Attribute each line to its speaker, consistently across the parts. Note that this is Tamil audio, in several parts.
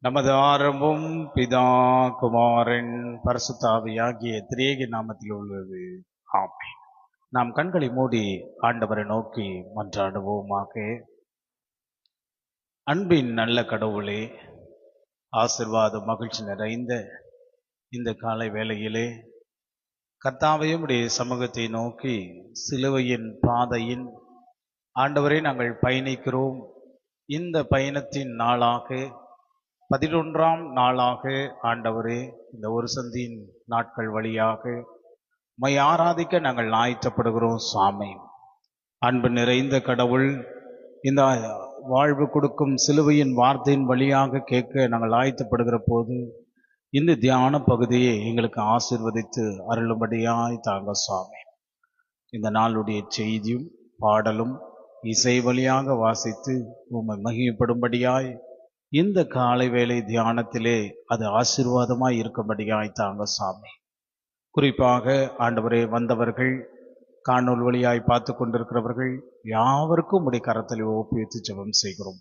Speaker 1: நமது ஆரம்பம் பிதா குமாரன் பரிசுத்த ஆவியாகிய திரியேக நாமத்தில் உள்ளது. ஆமென். நாம் கண்களை மூடி ஆண்டவரை நோக்கி மன்றாடுவோமாக. அன்பின் நல்ல கடவுளே, ஆசீர்வாத மகிழ்ச்சி நிறைந்த இந்த காலை வேளையிலே கர்த்தாவையும் உடைய சமூகத்தை நோக்கி சிலுவையின் பாதையின் ஆண்டவரை நாங்கள் பயணிக்கிறோம். இந்த பயணத்தின் நாளாக 11ஆம் நாளாக ஆண்டவரே, இந்த ஒரு சந்தியின் நாட்கள் வழியாக உம்மை ஆராதிக்க நாங்கள் ஆயத்தப்படுகிறோம். சாமி, அன்பு நிறைந்த கடவுள், இந்த வாழ்வு கொடுக்கும் சிலுவையின் வார்த்தையின் வழியாக கேட்க நாங்கள் ஆயத்தப்படுகிற போது இந்த தியான பகுதியை எங்களுக்கு ஆசீர்வதித்து அருளும்படியாய் தாங்க சாமி. இந்த நாளுடைய செய்தியும் பாடலும் இசை வழியாக வாசித்து உம்மை மகிமைப்படும்படியாய் இந்த காலை வேளை தியானத்திலே அது ஆசீர்வாதமாய் இருக்கும்படியாய் தாங்க சாமி. குறிப்பாக ஆண்டவரே, வந்தவர்கள் காணொலி வழியாய் பார்த்து கொண்டிருக்கிறவர்கள் யாவருக்கும் உடைய கரத்தில் ஒப்புவித்து ஜெபம் செய்கிறோம்.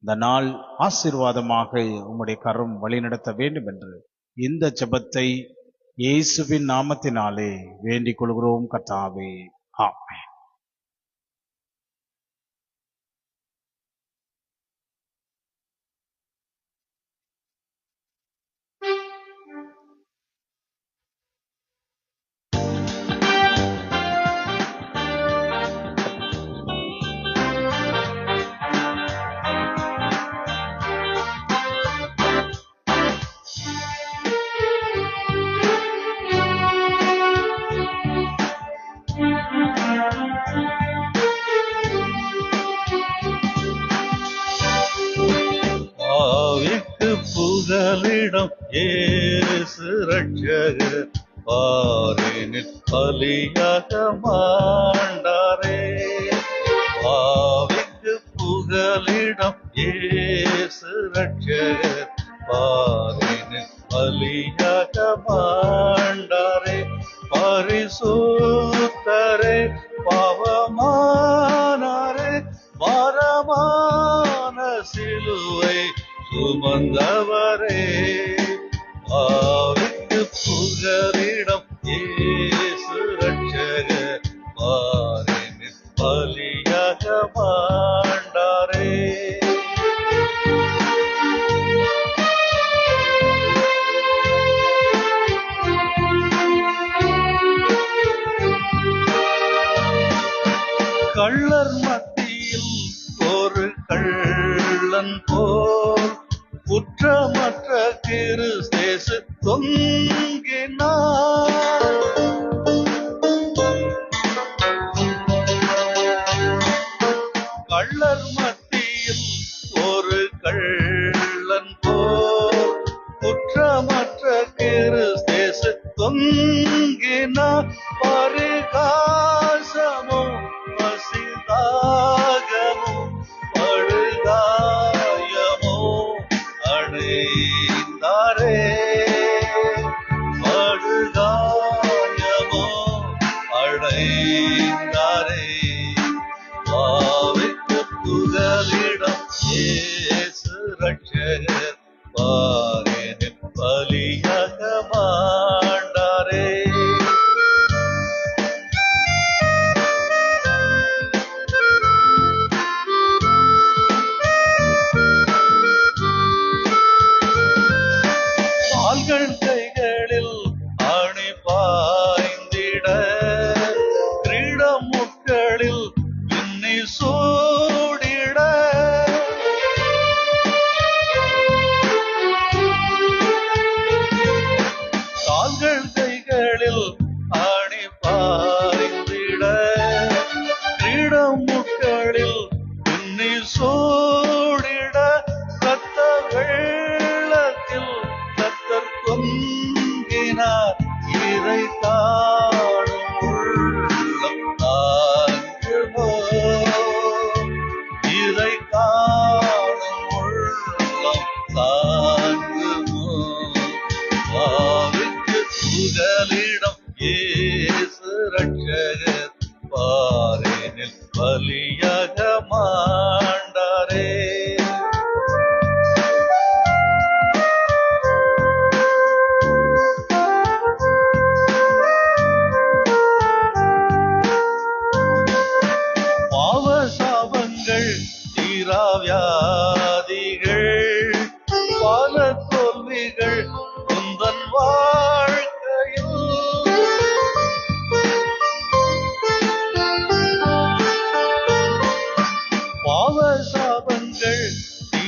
Speaker 1: இந்த நாள் ஆசீர்வாதமாக உம்முடைய கரம் வழிநடத்த வேண்டும் என்று இந்த ஜெபத்தை இயேசுவின் நாமத்தினாலே வேண்டிக் கொள்கிறோம் கர்த்தாவே. ஆமென்.
Speaker 2: புகலிடம் இயேசு ரட்சகர் பாரினில் பலியாக மாண்டாரே. ஆவிக்கு புகலிடம் இயேசு ரட்சகர் பாரினில் பலியாக மாண்டாரே. பரிசுத்தரே பாவமானாரே, மரமான சிலுவை சுமந்தவரே. ஆவிக்கு புகலிடம் இயேசு ரட்சகர் பாரினில் பலியாக மாண்டாரே. கள்ளர் மத்தியில் ஒரு கள்ளன் போல் குற்றமற்ற கிறிஸ்தேசு தொங்கினார். கள்ளர் மத்தியில் ஒரு கள்ளன் போல் குற்றமற்ற கிறிஸ்தேசு தொங்கினார். பரிகாசமோ பசிதாகமோ படுகாயமோ அடைந்தாரே. படுகாயமோ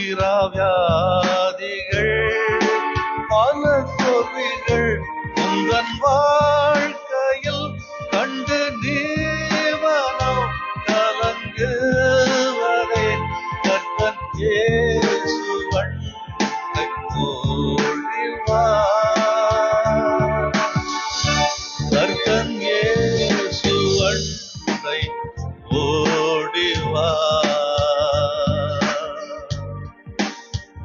Speaker 2: தீராவியாதிகள் பல தோல்விகள் உந்தன் வாழ்க்கையில் கண்டு நீவனம் கலங்குவதே கர்த்தன் இயேசுவன் ஓடிவா கர்த்தன் இயேசுவன் ஓடிவா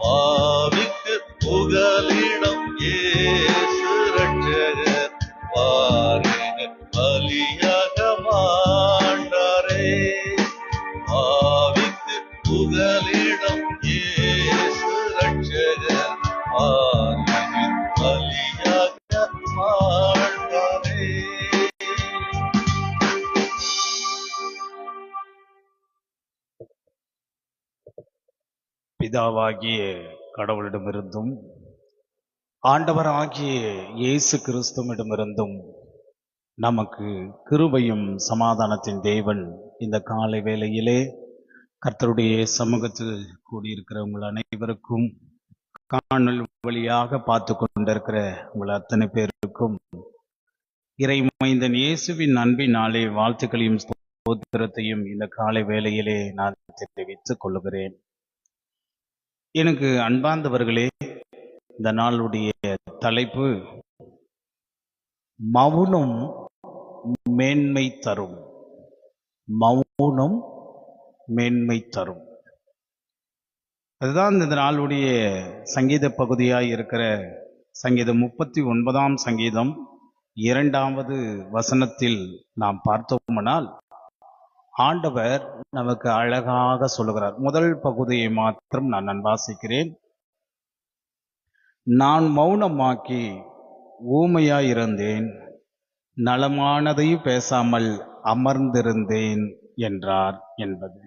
Speaker 2: பாவிக்கு புகலிடம் இயேசு ரட்சகர் பாருங்க பலியாக மாண்டாரே பாவிக்கு புகலிடம் இயேசு ரட்சகர் பாருங்க பலியாக மாண்டாரே.
Speaker 1: பிதாவாகிய கடவுளிடமிருந்தும் ஆண்டவராகிய இயேசு கிறிஸ்துவிடமிருந்தும் நமக்கு கிருபையும் சமாதானத்தின் தேவன் இந்த காலை வேளையிலே கர்த்தருடைய சமூகத்தில் கூடியிருக்கிற உங்கள் அனைவருக்கும் காணொளி வழியாக பார்த்து கொண்டிருக்கிற உங்கள் அத்தனை பேருக்கும் இறைமைந்தன் இயேசுவின் அன்பினாலே வாழ்த்துக்களையும் ஸ்தோத்திரத்தையும் இந்த காலை வேளையிலே நான் தெரிவித்துக் கொள்கிறேன். எனக்கு அன்பார்ந்தவர்களே, இந்த நாளுடைய தலைப்பு மௌனம் மேன்மை தரும். மௌனம் மேன்மை தரும். அதுதான் இந்த நாளுடைய சங்கீத பகுதியாய் இருக்கிற சங்கீதம் 39ஆம் சங்கீதம் 2வது வசனத்தில் நாம் பார்த்தோமானால் ஆண்டவர் நமக்கு அழகாக சொல்லுகிறார். முதல் பகுதியை மாத்திரம் நான் வாசிக்கிறேன். நான் மௌனமாக்கி ஊமையாயிருந்தேன், நலமானதையும் பேசாமல் அமர்ந்திருந்தேன் என்றார் என்பது.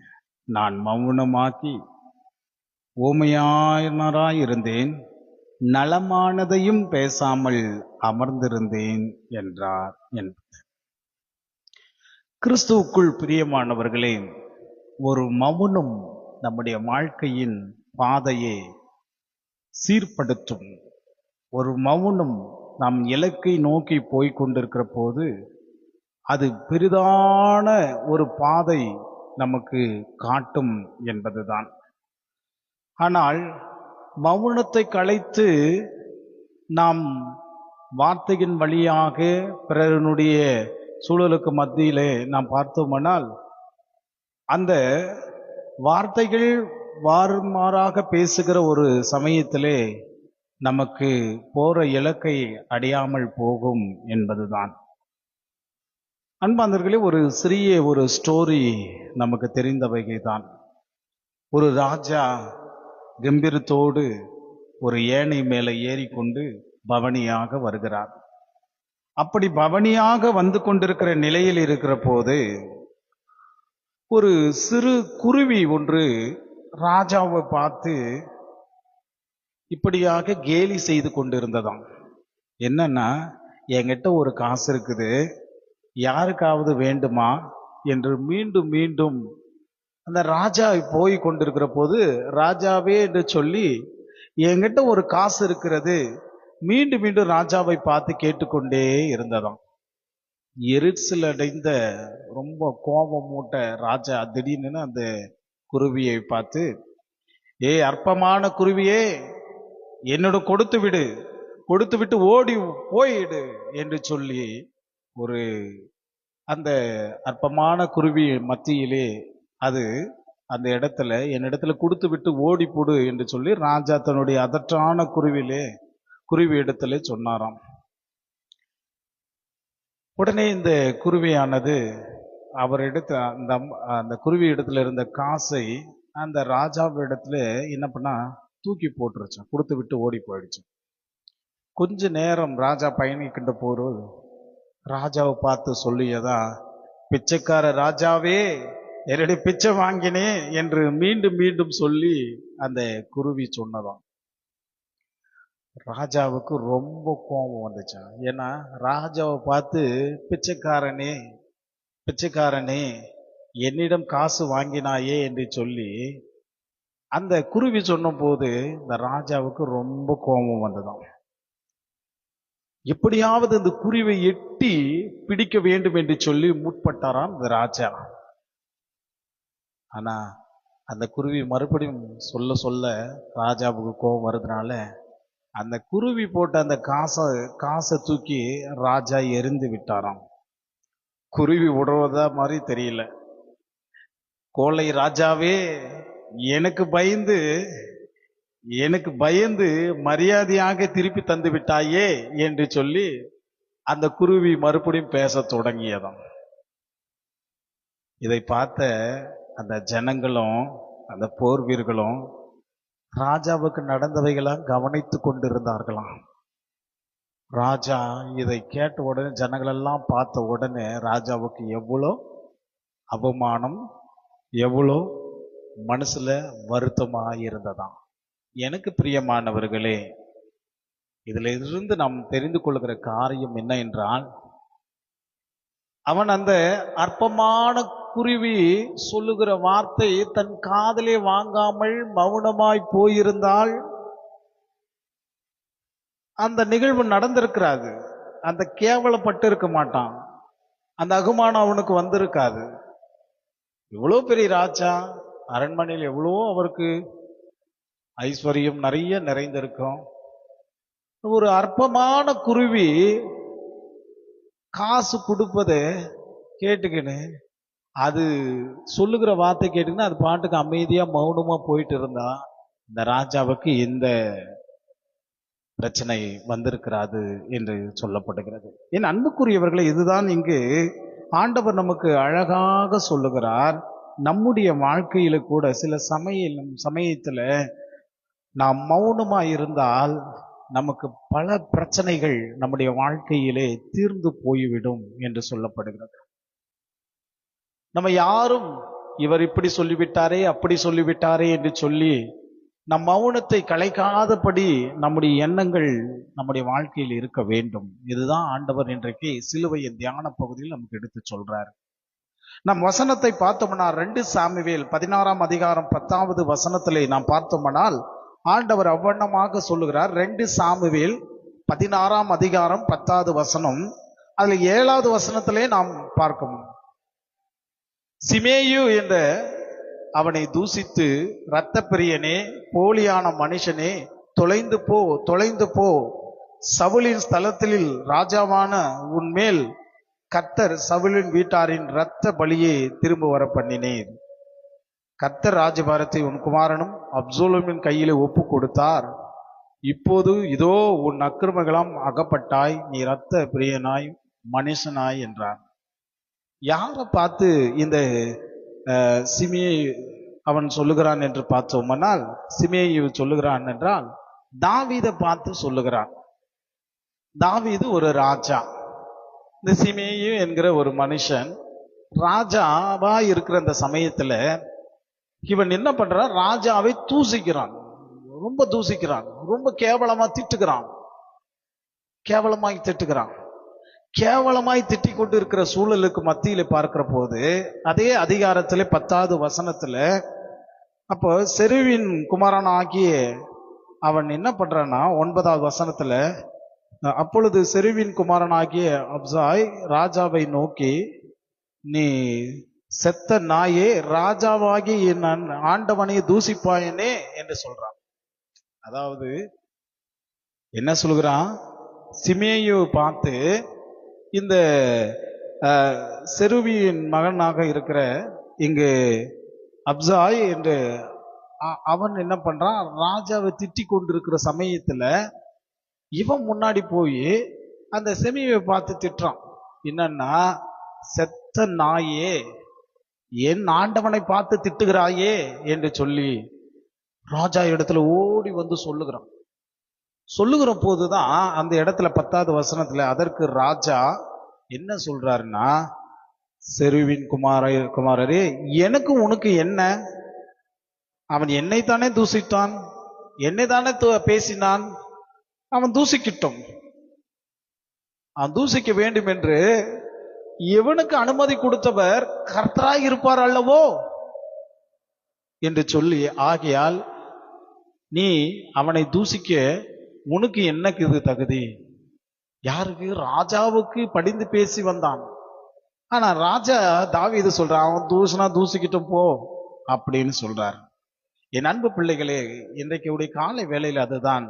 Speaker 1: நான் மௌனமாக்கி ஊமையாயிருந்தேன், நலமானதையும் பேசாமல் அமர்ந்திருந்தேன் என்றார் என்பது. கிறிஸ்துவுக்குள் பிரியமானவர்களே, ஒரு மௌனம் நம்முடைய வாழ்க்கையின் பாதையை சீர்படுத்தும். ஒரு மௌனம் நாம் இலக்கை நோக்கி போய் கொண்டிருக்கிற போது அது பெரிதான ஒரு பாதை நமக்கு காட்டும் என்பதுதான். ஆனால் மௌனத்தை கலைத்து நாம் வார்த்தையின் வழியாக பிறனுடைய சூழலுக்கு மத்தியிலே நாம் பார்த்தோமானால் அந்த வார்த்தைகள் வாறுமாறாக பேசுகிற ஒரு சமயத்திலே நமக்கு போற இலக்கை அடையாமல் போகும் என்பதுதான். அன்பார்ந்தவர்களே, ஒரு சிறிய ஒரு ஸ்டோரி நமக்கு தெரிந்தவைதான். ஒரு ராஜா கம்பீரத்தோடு ஒரு ஏணி மேலே ஏறிக்கொண்டு பவனியாக வருகிறார். அப்படி பவனியாக வந்து கொண்டிருக்கிற நிலையில் இருக்கிற போது ஒரு சிறு குருவி ஒன்று ராஜாவை பார்த்து இப்படியாக கேலி செய்து கொண்டிருந்ததாம். என்னன்னா, என்கிட்ட ஒரு காசு இருக்குது, யாருக்காவது வேண்டுமா என்று மீண்டும் மீண்டும் அந்த ராஜா போய் கொண்டிருக்கிற போது ராஜாவே என்று சொல்லி என்கிட்ட ஒரு காசு இருக்கிறது மீண்டும் மீண்டும் ராஜாவை பார்த்து கேட்டுக்கொண்டே இருந்ததாம். எரிச்சல் அடைந்த ரொம்ப கோபம் மூட்ட ராஜா திடீர்னு அந்த குருவியை பார்த்து, ஏ அற்பமான குருவியே, என்னோட கொடுத்து விட்டு ஓடி போயிடு என்று சொல்லி ஒரு அந்த அற்பமான குருவி மத்தியிலே அது அந்த இடத்துல என்னிடத்துல கொடுத்து விட்டு ஓடி போடு என்று சொல்லி ராஜா தன்னுடைய அதற்றான குருவி இடத்துல சொன்னாராம். உடனே இந்த குருவியானது அந்த குருவி இடத்துல இருந்த காசை அந்த ராஜாவிடத்துல என்ன பண்ணா தூக்கி போட்டுருச்சான், கொடுத்து விட்டு ஓடி போயிடுச்சு. கொஞ்ச நேரம் ராஜா பயணிக்கின்ற போது ராஜாவை பார்த்து சொல்லியதான், பிச்சைக்கார ராஜாவே, என்னுடைய பிச்சை வாங்கினே என்று மீண்டும் மீண்டும் சொல்லி அந்த குருவி சொன்னதாம். ராஜாவுக்கு ரொம்ப கோபம் வந்துச்சான். ஏன்னா ராஜாவை பார்த்து பிச்சைக்காரனே என்னிடம் காசு வாங்கினாயே என்று சொல்லி அந்த குருவி சொன்ன போது இந்த ராஜாவுக்கு ரொம்ப கோபம் வந்ததாம். எப்படியாவது இந்த குருவை எட்டி பிடிக்க வேண்டும் என்று சொல்லி முற்பட்டாராம் இந்த ராஜா. ஆனா அந்த குருவி மறுபடியும் சொல்ல சொல்ல ராஜாவுக்கு கோபம் வருதுனால அந்த குருவி போட்ட அந்த காசை தூக்கி ராஜா எறிந்து விட்டாராம். குருவி விடுறதா மாதிரி தெரியல. கோழை ராஜாவே, எனக்கு பயந்து மரியாதையாக திருப்பி தந்து விட்டாயே என்று சொல்லி அந்த குருவி மறுபடியும் பேச தொடங்கியதாம். இதை பார்த்த அந்த ஜனங்களும் அந்த போர் வீரர்களும் ராஜாவுக்கு நடந்தவைகளாம் கவனித்து கொண்டிருந்தார்களாம். ராஜா இதை கேட்ட உடனே, ஜனங்களெல்லாம் பார்த்த உடனே ராஜாவுக்கு எவ்வளோ அவமானம், எவ்வளோ மனசுல வருத்தமா இருந்ததாம். எனக்கு பிரியமானவர்களே, இதுல இருந்து நாம் தெரிந்து கொள்கிற காரியம் என்ன என்றால், அவன் அந்த அற்பமான குருவி சொல்லுகிற வார்த்தை தன் காதலே வாங்காமல் மௌனமாய் போயிருந்தால் அந்த நிகழ்வு நடந்திருக்கிறாது. அந்த கேவலப்பட்டு இருக்க மாட்டான். அந்த அகுமானம் அவனுக்கு வந்திருக்காது. இவ்வளோ பெரிய ராஜா, அரண்மனையில் எவ்வளோ அவருக்கு ஐஸ்வர்யம் நிறைய நிறைந்திருக்கும். ஒரு அற்பமான குருவி காசு கொடுப்பதை கேட்டுக்கின்னு, அது சொல்லுகிற வார்த்தை கேட்டுக்கின்னு அது பாட்டுக்கு அமைதியா மௌனமா போயிட்டு இருந்தா இந்த ராஜாவுக்கு இந்த பிரச்சனை வந்திருக்கிறாது என்று சொல்லப்படுகிறது. என் அன்புக்குரியவர்களை, இதுதான் இங்கு ஆண்டவர் நமக்கு அழகாக சொல்லுகிறார். நம்முடைய வாழ்க்கையில கூட சில சமயத்துல நாம் மௌனமா இருந்தால் நமக்கு பல பிரச்சனைகள் நம்முடைய வாழ்க்கையிலே தீர்ந்து போய்விடும் என்று சொல்லப்படுகிறது. நம்ம யாரும் இவர் இப்படி சொல்லிவிட்டாரே அப்படி சொல்லிவிட்டாரே என்று சொல்லி நம் மௌனத்தை கலைக்காதபடி நம்முடைய எண்ணங்கள் நம்முடைய வாழ்க்கையில் இருக்க வேண்டும். இதுதான் ஆண்டவர் இன்றைக்கு சிலுவையின் தியான பகுதியில் நமக்கு எடுத்து சொல்றார். நம் வசனத்தை பார்த்தோம்னா 2 சாமுவேல் 16ஆம் அதிகாரம் 10வது வசனத்திலே நாம் பார்த்தோம்னால் ஆண்டவர் அவ்வண்ணமாக சொல்லுகிறார். 2 சாமுவேல் 16ஆம் அதிகாரம் 10வது வசனம், அதுல 7வது வசனத்திலே நாம் பார்க்கணும். சிமேயு என்ற அவனை தூசித்து, இரத்த பிரியனே, போலியான மனுஷனே, தொலைந்து போ, சவுலின் ஸ்தலத்தில் ராஜாவான உன்மேல் கர்த்தர் சவுலின் வீட்டாரின் இரத்த பலியை திரும்ப வர பண்ணினேன். கர்த்தர் ராஜபாரத்தை உன் குமாரனும் அப்சலோமின் கையிலே ஒப்பு கொடுத்தார். இப்போது இதோ உன் அக்கிரமங்களாம் அகப்பட்டாய், நீ இரத்த பிரியனாய் மனுஷனாய் என்றார். யாரை பார்த்து இந்த சிமியை அவன் சொல்லுகிறான் என்று பார்த்தோம்னால், சிமேயு சொல்லுகிறான் என்றால் தாவீதை பார்த்து சொல்லுகிறான். தாவீது ஒரு ராஜா. இந்த சிமேயு என்கிற ஒரு மனுஷன் ராஜாவா இருக்கிற அந்த சமயத்துல இவன் என்ன பண்றான்? ராஜாவை தூசிக்கிறான், ரொம்ப தூசிக்கிறான், ரொம்ப கேவலமாய் திட்டுகிறான். கேவலமாய் திட்டிக் கொண்டு இருக்கிற சூழலுக்கு மத்தியில பார்க்கிற போது அதே அதிகாரத்துல 10வது வசனத்துல, அப்போ செருவின் குமாரன் ஆகிய அவன் என்ன பண்றான்னா 9வது வசனத்துல, அப்பொழுது செருவின் குமாரன் ஆகிய அப்சாய் ராஜாவை நோக்கி, நீ செத்த நாயே, ராஜாவாகி என் ஆண்டவனை தூசிப்பாயனே என்று சொல்றான். அதாவது என்ன சொல்கிறான்? சிமேயு பார்த்து இந்த செருவியின் மகனாக இருக்கிற இங்கு அப்சாய் என்று அவன் என்ன பண்றான்? ராஜாவை திட்டி கொண்டிருக்கிற சமயத்துல இவன் முன்னாடி போய் அந்த செமியை பார்த்து திட்டுறான். என்னன்னா, செத்த நாயே, என் ஆண்டவனை பார்த்து திட்டுகிறாயே என்று சொல்லி ராஜா இடத்துல ஓடி வந்து சொல்லுகிற போதுதான் அந்த இடத்துல 10வது வசனத்துல அதற்கு ராஜா என்ன சொல்றாருன்னா, செருவின் குமாரரே, எனக்கு உனக்கு என்ன? அவன் என்னைத்தானே தூசித்தான், என்னை தானே பேசினான், அவன் தூசிக்கிட்டோம். அவன் தூசிக்க வேண்டும் என்று இவனுக்கு அனுமதி கொடுத்தவர் கர்த்தராய் இருப்பார் அல்லவோ? என்று சொல்லி, ஆகையால் நீ அவனை தூசிக்க உனக்கு என்னக்கு இது தகுதி? யாருக்கு? ராஜாவுக்கு படிந்து பேசி வந்தான். ஆனா ராஜா தாவீது சொல்றான், அவன் தூசினா தூசிக்கிட்டும் போ அப்படின்னு சொல்றார். என் அன்பு பிள்ளைகளே, இன்றைக்கு உடைய காலை வேளையில் அதுதான்.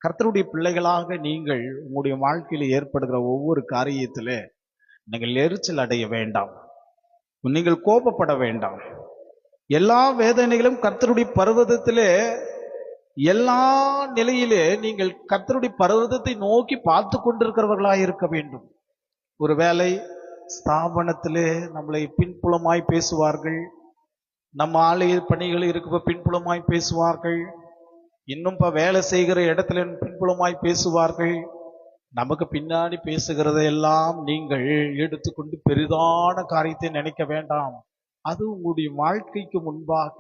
Speaker 1: கர்த்தருடைய பிள்ளைகளாக நீங்கள் உங்களுடைய வாழ்க்கையில் ஏற்படுகிற ஒவ்வொரு காரியத்திலே நீங்கள் எரிச்சல் அடைய வேண்டாம், நீங்கள் கோபப்பட வேண்டாம். எல்லா வேதனைகளும் கர்த்தருடைய பர்வதத்திலே, எல்லா நிலையிலே நீங்கள் கர்த்தருடைய பர்வதத்தை நோக்கி பார்த்து கொண்டிருக்கிறவர்களாய் இருக்க வேண்டும். ஒரு வேலை ஸ்தாபனத்திலே நம்மளை பின்புலமாய் பேசுவார்கள், நம்ம ஆலய பணிகள் இருக்க பின்புலமாய் பேசுவார்கள், இன்னும் வேலை செய்கிற இடத்துல பின்புலமாய் பேசுவார்கள். நமக்கு பின்னாடி பேசுகிறதையெல்லாம் நீங்கள் எடுத்துக்கொண்டு பெரிதான காரியத்தை நினைக்க வேண்டாம். அது உங்களுடைய வாழ்க்கைக்கு முன்பாக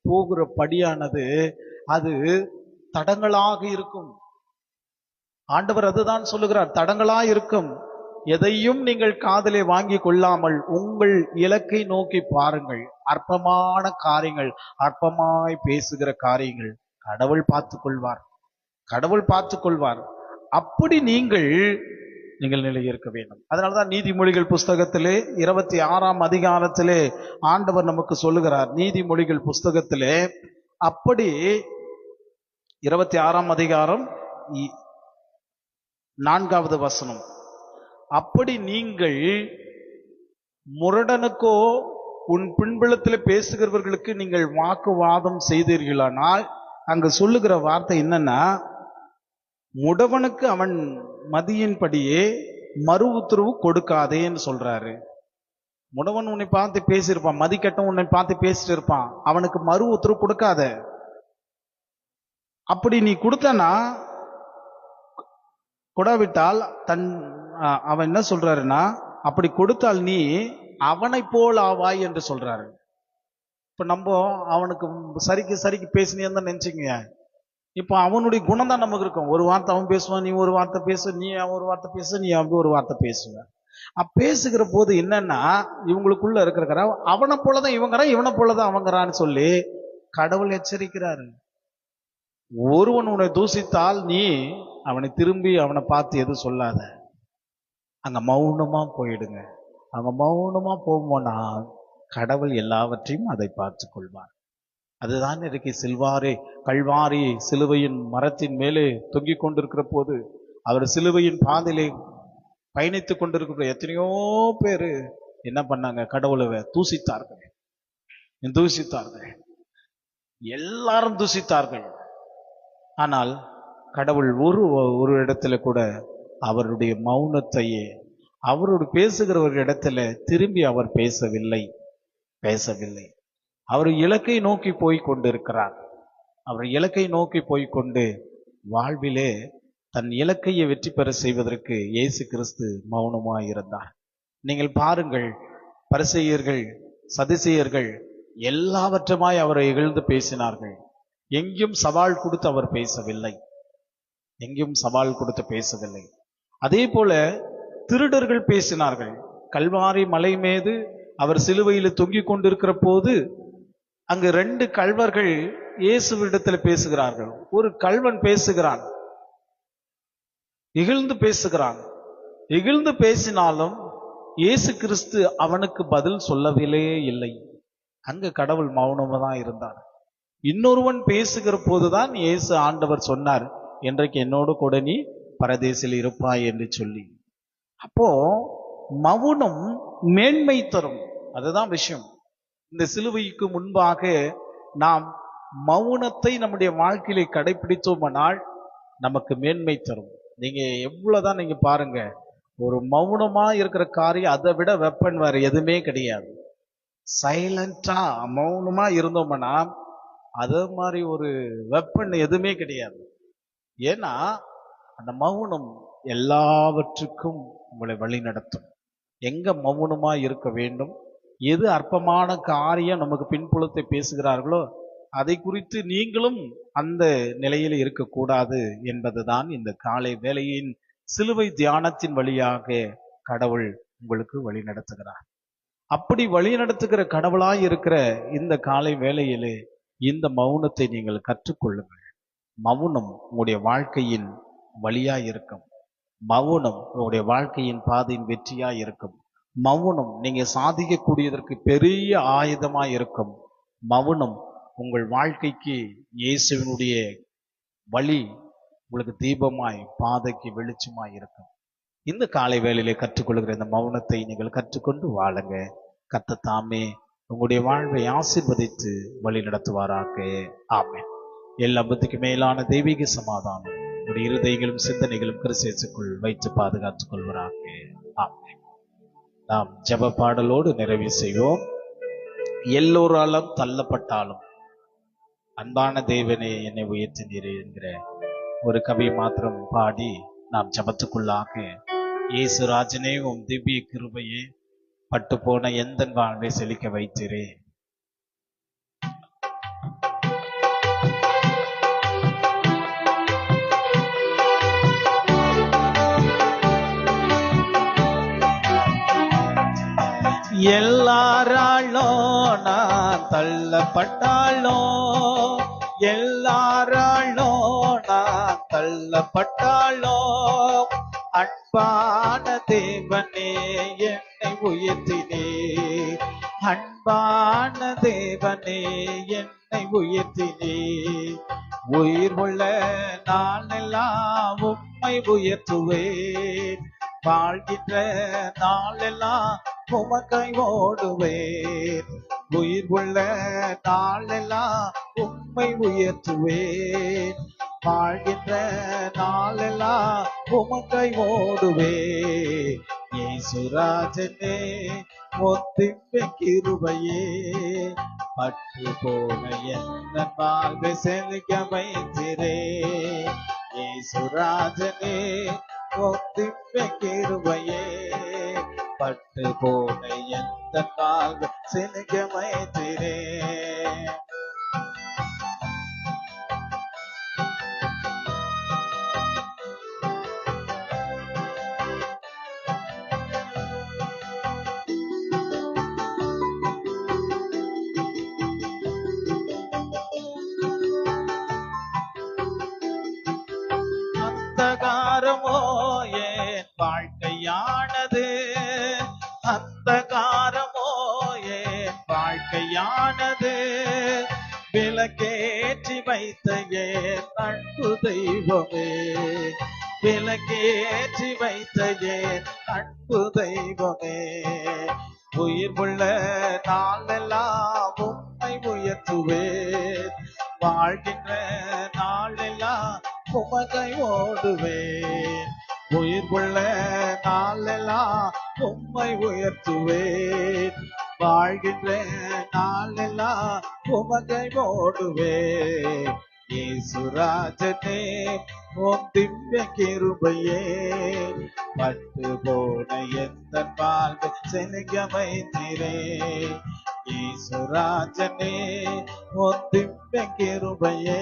Speaker 1: போகிற படியானது அது தடங்களாக இருக்கும். ஆண்டவர் அதுதான் சொல்லுகிறார், தடங்களா இருக்கும். எதையும் நீங்கள் காதலே வாங்கி கொள்ளாமல் உங்கள் இலக்கை நோக்கி பாருங்கள். அற்பமான காரியங்கள், அற்பமாய் பேசுகிற காரியங்கள் கடவுள் பார்த்து கொள்வார், கடவுள் பார்த்து கொள்வார். அப்படி நீங்கள் நிலையிருக்க வேண்டும். அதனாலதான் நீதிமொழிகள் புஸ்தகத்திலே 26ஆம் அதிகாரத்திலே ஆண்டவர் நமக்கு சொல்லுகிறார். நீதிமொழிகள் புஸ்தகத்திலே அப்படி 26ஆம் அதிகாரம் 4வது வசனம், அப்படி நீங்கள் முரடனுக்கோ உன் பின்புலத்தில் பேசுகிறவர்களுக்கு நீங்கள் வாக்குவாதம் செய்தீர்களானால், அங்க சொல்லுகிற வார்த்தை என்னன்னா, முடவனுக்கு அவன் மதியின்படியே மறு உத்தரவு கொடுக்காதேன்னு சொல்றாரு. முடவன் உன்னை பார்த்து பேசியிருப்பான், மதிக்கட்டும் உன்னை பார்த்து பேசிட்டு இருப்பான், அவனுக்கு மறு உத்தரவு கொடுக்காத. அப்படி நீ கொடுத்தனா, கொடாவிட்டால் அவன் என்ன சொல்றாருன்னா, அப்படி கொடுத்தால் நீ அவனை போல் ஆவாய் என்று சொல்றாரு. இப்ப நம்ம அவனுக்கு சரிக்கு பேசினேன்னு தான் நினைச்சுங்க. இப்ப அவனுடைய குணம் தான் நமக்கு இருக்கும். ஒரு வார்த்தை அவன் பேசுவான், நீ ஒரு வார்த்தை பேசு, நீ ஒரு வார்த்தை பேசு, நீ அப்படி ஒரு வார்த்தை பேசுவ. பேசுகிற போது என்னன்னா, இவங்களுக்குள்ள இருக்கிற அவனை போலதான் இவங்கிறான், இவனை போலதான் அவங்கிறான்னு சொல்லி கடவுள் எச்சரிக்கிறாரு. ஒருவன் உன்னை தூசித்தால் நீ அவனை திரும்பி அவனை பார்த்து எதுவும் சொல்லாத, அங்க மௌனமா போயிடுங்க. அங்க மௌனமா போவோம்னா கடவுள் எல்லாவற்றையும் அதை பார்த்து கொள்வார். அதுதான் இன்றைக்கு கல்வாரி சிலுவையின் மரத்தின் மேலே தொங்கிக் கொண்டிருக்கிற போது, அவர் சிலுவையின் பாதையிலே பயணித்துக் கொண்டிருக்கிற எத்தனையோ பேரு என்ன பண்ணாங்க? கடவுளை தூசித்தார்கள், எல்லாரும் தூசித்தார்கள். ஆனால் கடவுள் ஒரு இடத்துல கூட அவருடைய மௌனத்தையே, அவருடைய பேசுகிறவர் இடத்துல திரும்பி அவர் பேசவில்லை. அவர் இலக்கை நோக்கி போய் கொண்டிருக்கிறார். அவர் இலக்கை நோக்கி போய்கொண்டு வாழ்விலே தன் இலக்கையை வெற்றி பெற செய்வதற்கு இயேசு கிறிஸ்து மௌனமாய் இருந்தார். நீங்கள் பாருங்கள், பரிசேயர்கள் சதுசேயர்கள் எல்லாவற்றுமாய் அவரை இகழ்ந்து பேசினார்கள். எங்கேயும் சவால் கொடுத்து அவர் பேசவில்லை, அதே போல திருடர்கள் பேசினார்கள். கல்வாரி மலை மீது அவர் சிலுவையில் தொங்கிக் கொண்டிருக்கிற போது அங்கு 2 கள்வர்கள் இயேசுவிடத்தில் பேசுகிறார்கள். ஒரு கள்வன் பேசுகிறான், இகழ்ந்து பேசினாலும் இயேசு கிறிஸ்து அவனுக்கு பதில் சொல்லவில்லை இல்லை. அங்கு கடவுள் மௌனமா தான் இருந்தார். இன்னொருவன் பேசுகிற போதுதான் இயேசு ஆண்டவர் சொன்னார், இன்றைக்கு என்னோடு கூட நீ பரதேசில் இருப்பாய் என்று சொல்லி. அப்போ மௌனம் மேன்மை தரும். அதுதான் விஷயம். இந்த சிலுவைக்கு முன்பாக நாம் மௌனத்தை நம்முடைய வாழ்க்கையில கடைபிடித்தோமானால் நமக்கு மேன்மை தரும். நீங்க எவ்வளவுதான் நீங்க பாருங்க, ஒரு மௌனமா இருக்கிற காரியம் அதை விட வெப்பன் வேற எதுவுமே கிடையாது. சைலண்டா மௌனமா இருந்தோம்னா அது மாதிரி ஒரு வெப்பன் எதுவுமே கிடையாது. ஏன்னா அந்த மௌனம் எல்லாவற்றுக்கும் உங்களை வழி நடத்தும். எங்க மௌனமா இருக்க வேண்டும், எது அற்பமான காரியம் நமக்கு பின்புலத்தை பேசுகிறார்களோ அதை குறித்து நீங்களும் அந்த நிலையில் இருக்கக்கூடாது என்பதுதான் இந்த காலை வேளையின் சிலுவை தியானத்தின் வழியாக கடவுள் உங்களுக்கு வழி நடத்துகிறார். அப்படி வழி நடத்துகிற கடவுளாய் இருக்கிற இந்த காலை வேளையிலே இந்த மௌனத்தை நீங்கள் கற்றுக்கொள்ளுங்கள். மௌனம் உங்களுடைய வாழ்க்கையின் வழியாய் இருக்கும். மௌனம் உங்களுடைய வாழ்க்கையின் பாதையின் வெற்றியாய் இருக்கும். மௌனம் நீங்க சாதிக்கக்கூடியதற்கு பெரிய ஆயுதமாய் இருக்கும். மௌனம் உங்கள் வாழ்க்கைக்கு இயேசுவினுடைய வழி உங்களுக்கு தீபமாய் பாதைக்கு வெளிச்சமாய் இருக்கும். இந்த காலை வேளையிலே கற்றுக்கொள்கிற இந்த மௌனத்தை நீங்கள் கற்றுக்கொண்டு வாழுங்க. கர்த்தர் தாமே உங்களுடைய வாழ்வை ஆசீர்வதித்து வழி நடத்துவாராக. ஆமென். எல்லா புத்திக்கு மேலான தெய்வீக சமாதானம் உங்களுடைய இருதயங்களும் சிந்தனைகளும் கிறிஸ்துவுக்குள் வைத்து பாதுகாத்துக் கொள்வராக. ஆமென். நாம் ஜெப பாடலோடு நிறைவு செய்வோம். எல்லோராலும் தள்ளப்பட்டாலும் அன்பான தேவனே என்னை உயர்த்தினீரே என்கிற ஒரு கவி மாத்திரம் பாடி நாம் ஜபத்துக்குள்ளாக இயேசு ராஜனே உம் திவ்ய கிருபையே பட்டு போன எந்த வாழ்வை செழிக்க வைத்திரே. எல்லாராலோ நான் தள்ளப்பட்டாலோ, எல்லாராலோ நான் தள்ளப்பட்டாலோ, அன்பான தேவனே என்னை உயர்த்தினே, அன்பான தேவனே என்னை உயர்த்தினே. உயிர் உள்ள நாளெல்லாம் உம்மை உயர்த்துவேன், வாழ்கின்ற நாளெல்லாம் உமக்காய் ஓடுவேன். உயிர் உள்ள நாளெல்லாம் உம்மை உயர்த்துவேன், வாழ்கின்ற நாளெல்லாம் உமக்காய் ஓடுவேன். இயேசுராஜனே ஒத்திம்பை கிருபையே பட்டு போன என்ன வாழ்வை செழிக்க வைத்திரே. இயேசுராஜனே ஒத்திம்பை கிருபையே பட்டு போன எந்த வாழ்வை செழிக்க வைத்திரே. அந்தகாரமோ என் வாழ்க்கையானது, அந்தகாரமோ என் வாழ்க்கையானது, விளக்கேற்றி வைத்த என் அன்பு தெய்வமே, விளக்கேற்றி வைத்த என் அன்பு தெய்வமே. உயிர் உள்ள நாளெல்லாம் உம்மை உயர்த்துவேன், வாழ்கின்ற நாளெல்லாம் உமக்கை ஓடுவேன். உயிர் உள்ள நாளெல்லாம் உம்மை உயர்த்துவேன், வாழ்கின்ற நாளெல்லாம் உமக்கை ஓடுவேன். இயேசுராஜனே உம் திவ்ய கிருபையே பட்டு போன எந்த வாழ்வை செழிக்க வைத்திரே. இயேசுராஜனே உம் திவ்ய கிருபையே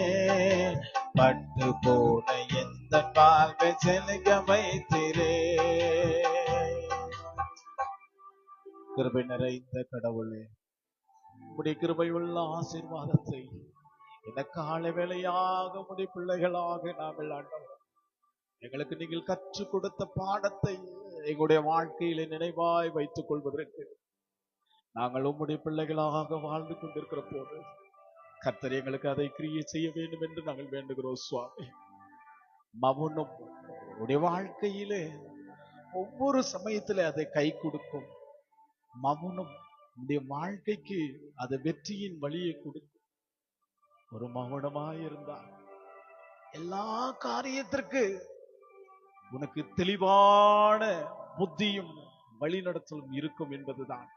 Speaker 1: பட்டு போன எந்த வாழ்வை செழிக்க வைத்திரே. கிருபை நிறைந்த கடவுளே, உம்முடைய கிருபையுள்ள ஆசீர்வாதத்தை இந்த காலை வேளையாக உம்முடைய பிள்ளைகளாக நாங்கள் ஆண்டவர் எங்களுக்கு நீங்கள் கற்றுக் கொடுத்த பாடத்தை எங்களுடைய வாழ்க்கையில நினைவாய் வைத்துக் கொள்வதற்கு நாங்கள் உம்முடைய பிள்ளைகளாக வாழ்ந்து கொண்டிருக்கிற போது கர்த்தர் எங்களுக்கு அதை கிரியை செய்ய வேண்டும் என்று நாங்கள் வேண்டுகிறோம் சுவாமி. மௌனம் உடைய வாழ்க்கையிலே ஒவ்வொரு சமயத்திலே அதை கை கொடுக்கும். மௌனம் உடைய வாழ்க்கைக்கு அது வெற்றியின் வழியை கொடுக்கும். ஒரு மௌனமாயிருந்தால் எல்லா காரியத்திற்கு உனக்கு தெளிவான புத்தியும் வழிநடத்தலும் இருக்கும் என்பதுதான்.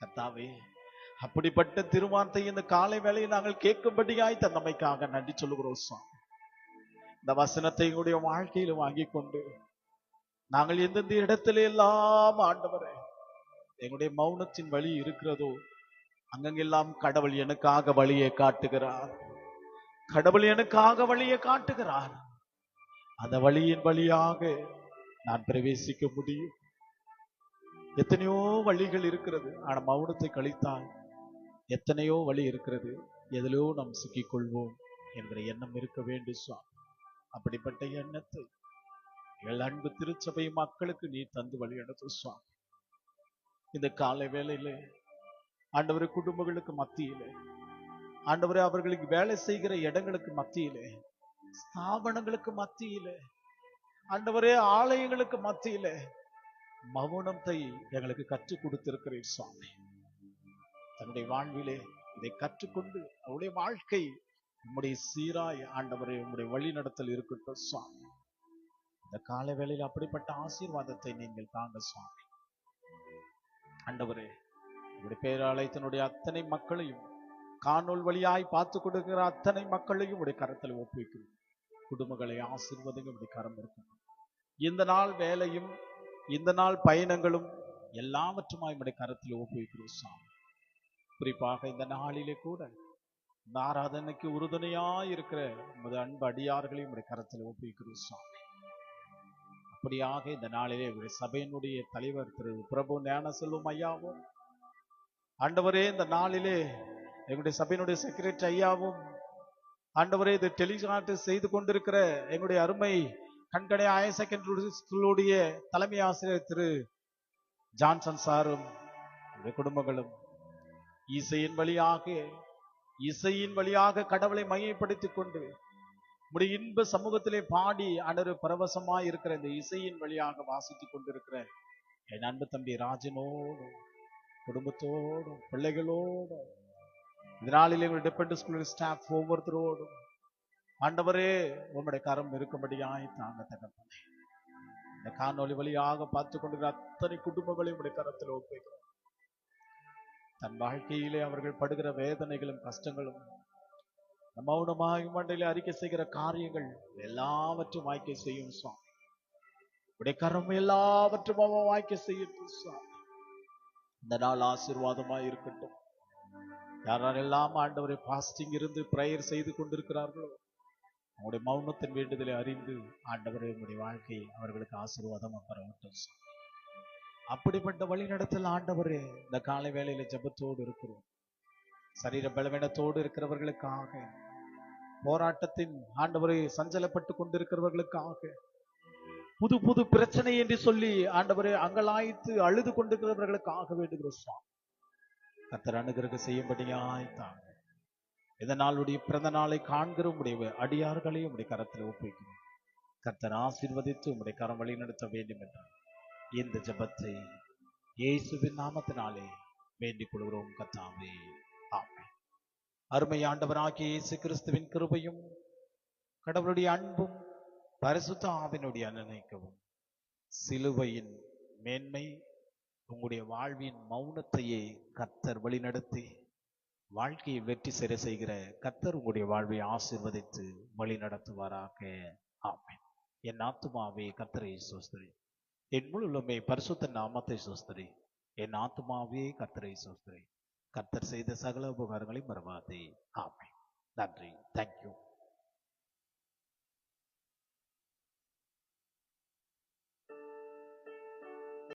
Speaker 1: கர்த்தாவே, அப்படிப்பட்ட திருவார்த்தை இந்த காலை வேளையை நாங்கள் கேட்கும்படியாய் தந்தமைக்காக நன்றி சொல்லுகிறோம் சுவாமி. இந்த வசனத்தை எங்களுடைய வாழ்க்கையில வாங்கி கொண்டு நாங்கள் எந்தெந்த இடத்துல எல்லாம் ஆண்டவரே எங்களுடைய மௌனத்தின் வழி இருக்கிறதோ அங்கெல்லாம் கடவுள் எனக்காக வழியை காட்டுகிறார், கடவுள் எனக்காக வழியை காட்டுகிறார். அந்த வழியின் வழியாக நான் பிரவேசிக்க முடியும். எத்தனையோ வழிகள் இருக்கிறது. ஆனா மௌனத்தை கழித்தால் எத்தனையோ வழி இருக்கிறது. எதிலோ நாம் சிக்கிக்கொள்வோம் என்கிற எண்ணம் இருக்க வேண்டும் சுவாமி. அப்படிப்பட்ட எண்ணத்தை எங்கள் அன்பு திருச்சபை மக்களுக்கு நீ தந்து வழி நடத்து சுவாமி. இந்த காலை வேளையிலே ஆண்டவரே, குடும்பங்களுக்கு மத்தியிலே, ஆண்டவரே, அவர்களுக்கு வேலை செய்கிற இடங்களுக்கு மத்தியிலே, ஸ்தாபனங்களுக்கு மத்தியிலே, ஆண்டவரே, ஆலயங்களுக்கு மத்தியிலே மௌனத்தை எங்களுக்கு கற்றுக் கொடுத்திருக்கிறீர் சுவாமி. தன்னுடைய வாழ்விலே இதை கற்றுக்கொண்டு அவருடைய வாழ்க்கை உம்முடைய சீராய் ஆண்டவரே உம்முடைய வழி நடத்தல் இருக்கட்டும் சுவாமி. இந்த காலை வேளையில் அப்படிப்பட்ட ஆசீர்வாதத்தை நீங்கள் தாங்க சுவாமி. ஆண்டவரே, உங்களுடைய பேராலயத்தினுடைய அத்தனை மக்களையும், காணொல் வழியாய் பார்த்து கொடுக்கிற அத்தனை மக்களையும் உடைய கரத்தில் ஒப்புவிக்கிறோம். குடும்பங்களை ஆசீர்வாதங்கள் உடைய கரம் இருக்கும். இந்த நாள் வேலையும் இந்த நாள் பயணங்களும் எல்லாவற்றுமாய் உடைய கரத்தில் ஒப்புவிக்கிறோம் சுவாமி. குறிப்பாக இந்த நாளிலே கூட இந்த ஆராதனைக்கு உறுதுணையாய் இருக்கிற உமது அன்பு அடியார்களையும் உடைய கரத்தில் ஒப்புவிக்கிறோம் சுவாமி. அப்படியாக இந்த நாளிலே உடைய சபையினுடைய தலைவர் திரு பிரபு ஞானசெல்வம் ஐயாவும், ஆண்டவரே, இந்த நாளிலே எங்களுடைய சபையினுடைய செக்ரட்டரி ஐயாவும், ஆண்டவரே, இது டெலிகாஸ்ட் செய்து கொண்டிருக்கிற எங்களுடைய அருமை கண்கடை ஹையர் செகண்டரி ஸ்கூலுடைய தலைமை ஆசிரியர் திரு ஜான்சன் சாரும் குடும்பங்களும் இசையின் வழியாக கடவுளை மையப்படுத்திக் கொண்டு உடைய இன்ப சமூகத்திலே பாடி ஆண்டவர் பரவசமாய் இருக்கிற இந்த இசையின் வழியாக வாசித்துக் கொண்டிருக்கிற என் அன்பு தம்பி ராஜனோடு குடும்பத்தோடும் பிள்ளைகளோடும் இதனாலே டிபெண்ட் ஸ்கூல் ஸ்டாஃப் ஒவ்வொருத்தரோடும் ஆண்டவரே உம்முடைய கரம் இருக்கும்படியாய் தாங்க தகப்பனே. இந்த காணொலி வழியாக பார்த்து கொண்டிருக்கிற அத்தனை குடும்பங்களையும் உடைய கரத்தில் ஒப்புவிக்கிறோம். தன் வாழ்க்கையிலே அவர்கள் படுகிற வேதனைகளும் கஷ்டங்களும், மௌனமாய் மண்டையிலே அறிக்கை செய்கிற காரியங்கள் எல்லாவற்றும் வாய்க்கை செய்யும் சுவாமி. உடைய கரம் எல்லாவற்றும் வாய்க்கை செய்யட்டும் சுவாமி. இந்த நாள் ஆசீர்வாதமாய் இருக்கட்டும். யாரெல்லாம் ஆண்டவரை பாஸ்டிங் இருந்து பிரேயர் செய்து கொண்டிருக்கிறார்களோ அவருடைய மௌனத்தின் வேண்டுதலை அறிந்து ஆண்டவரே உங்களுடைய வாழ்க்கை அவர்களுக்கு ஆசீர்வாதமா பரவட்டும். அப்படிப்பட்ட வழி நடத்தல் ஆண்டவரே, இந்த காலை வேளையில ஜெபத்தோடு இருக்கிறோம். சரீர பலவீனத்தோடு இருக்கிறவர்களுக்காக, போராட்டத்தின் ஆண்டவரை சஞ்சலப்பட்டு கொண்டிருக்கிறவர்களுக்காக, புது புது பிரச்சனை என்று சொல்லி ஆண்டவரை அங்கலாய்த்து அழுது கொண்டிருக்கிறவர்களுக்காக வேண்டுகிறோம் சுவாமி. கர்த்தர் அனுகிரகம் செய்யும்படியாய் தாங்க. இந்த நாளுடைய பிறந்த நாளை காண்கிற உடைய அடியார்களையும் உடைய கரத்தில் ஒப்புவிக்கிறோம். கர்த்தர் ஆசீர்வதித்து உடைய கரம் வழி நடத்த வேண்டும் என்றார். இந்த ஜெபத்தை இயேசுவின் நாமத்தினாலே வேண்டிக் கொள்கிறோம் கர்த்தாவே, ஆமென். அருமை ஆண்டவராகிய இயேசு கிறிஸ்துவின் கிருபையும் கடவுளுடைய அன்பும் பரிசுத்த ஆவியினுடைய அன்னைக்கவும் சிலுவையின் மேன்மை உங்களுடைய வாழ்வின் மௌனத்தையே கர்த்தர் வழிநடத்தி வாழ்க்கையை வெற்றி சிறை செய்கிற கர்த்தர் உங்களுடைய வாழ்வை ஆசீர்வதித்து வழி நடத்துவாராக, ஆமென். என் ஆத்துமாவே கர்த்தரை ஸ்தோத்திரி, என் முழு உள்ளமே பரிசுத்த நாமத்தை ஸ்தோத்திரி. என் ஆத்துமாவே கர்த்தரை ஸ்தோத்திரி. கர்த்தர் செய்த சகல உபகாரங்களை மறவாதே, ஆமென். நன்றி. தேங்க்யூ.